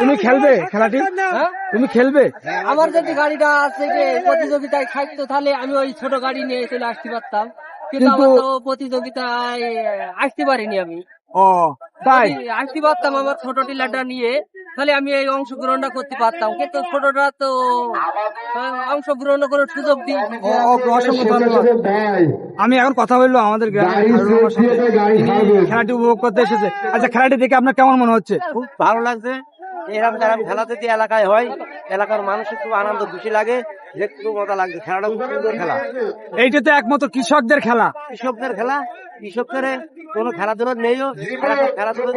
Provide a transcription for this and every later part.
তুমি খেলবে খেলাটি? তুমি খেলবে? আমার যদি গাড়িটা আছে যে প্রতিযোগিতায় থাকতো তাহলে আমি ওই ছোট গাড়ি নিয়ে চলে আসতে পারতাম, কিন্তু আমার তো প্রতিযোগিতায় আসতে পারিনি আমি। ও তাই? যদি আসতে পারতাম আমার ছোট টিলাটা নিয়ে, তাহলে আমি এই অংশগ্রহণটা করতে পারতাম, কিন্তু ছোটটা তো অংশগ্রহণ করার সুযোগ দিই। অসংখ্য ধন্যবাদ। আমি এখন কথা বললো আমাদের গ্রামের খেলাটি উপভোগ করতে এসেছে। আচ্ছা, খেলাটি দেখে আপনার কেমন মনে হচ্ছে? খুব ভালো লাগছে। এরকম খেলা যদি এলাকায় হয়, এলাকার মানুষের খুব আনন্দ খুশি লাগে, দেখতে খুব মজা লাগছে। খেলাটা খুব সুন্দর খেলা। এইটা তো একমাত্র কৃষকদের খেলা। কৃষকদের খেলা, কৃষকদের কোনো খেলাধুলা নেইও। খেলাধুলা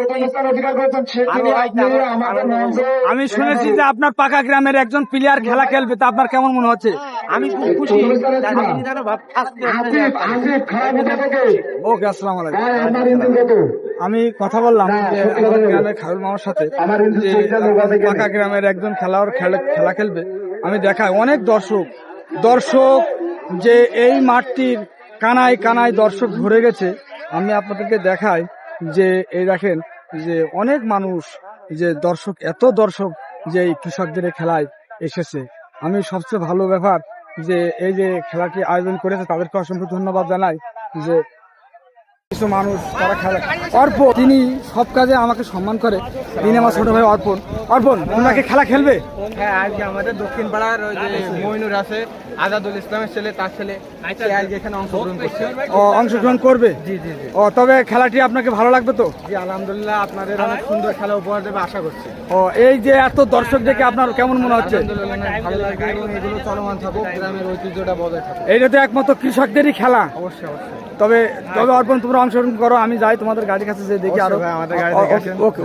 আমি শুনেছি যে আপনার পাকা গ্রামের একজন প্লেয়ার খেলা খেলবে, তা আপনার কেমন মনে হচ্ছে? আমি খুব খুশি। ওকে, আসসালামু আলাইকুম। আমি কথা বললাম যে আমাদের গ্রামের খায়রুল মামার সাথে, যে পাকা গ্রামের একজন খেলোয়াড় খেলা খেলবে। আমি দেখাই অনেক দর্শক যে এই মাঠটির কানায় কানায় দর্শক ভরে গেছে। আমি আপনাদেরকে দেখাই যে এই দেখেন যে অনেক মানুষ, যে দর্শক, এত দর্শক যে এই কৃষকদের খেলায় এসেছে। আমি সবচেয়ে ভালো ব্যাপার যে এই যে খেলাটি আয়োজন করেছে তাদেরকে অসংখ্য ধন্যবাদ জানাই। যে কিছু মানুষ তারা খেলা, অর্পণ তিনি সব কাজে আমাকে সম্মান করে। তিনি আমার ছোট ভাই অর্পণ। ওনাকে খেলা খেলবে? হ্যাঁ, আজকে আমাদের দক্ষিণ পাড়ার ওই যে মইনুর আছে, আজাদুল ইসলামের ছেলে, তার ছেলে আজকে এখানে অংশগ্রহণ করছে। অংশগ্রহণ করবে? জি জি জি। তবে খেলাটি আপনাকে ভালো লাগবে তো? জি আলহামদুলিল্লাহ, আপনাদের অনেক সুন্দর খেলা উপহার দেবে আশা করছি। এই যে এত দর্শক দেখে আপনার কেমন মনে হচ্ছে? আলহামদুলিল্লাহ ভালো লাগে, এবং এগুলো চলমান থাকুক, গ্রামের ঐতিহ্যটা বজায় থাকুক। এইটা তো একমাত্র কৃষকদেরই খেলা। অবশ্যই অবশ্যই। তবে অর্পণ, তোমরা অংশগ্রহণ করো, আমি যাই তোমাদের গাড়ির কাছে যে দেখি আরো। আমাদের গাড়ি দেখে আসেন। ওকে।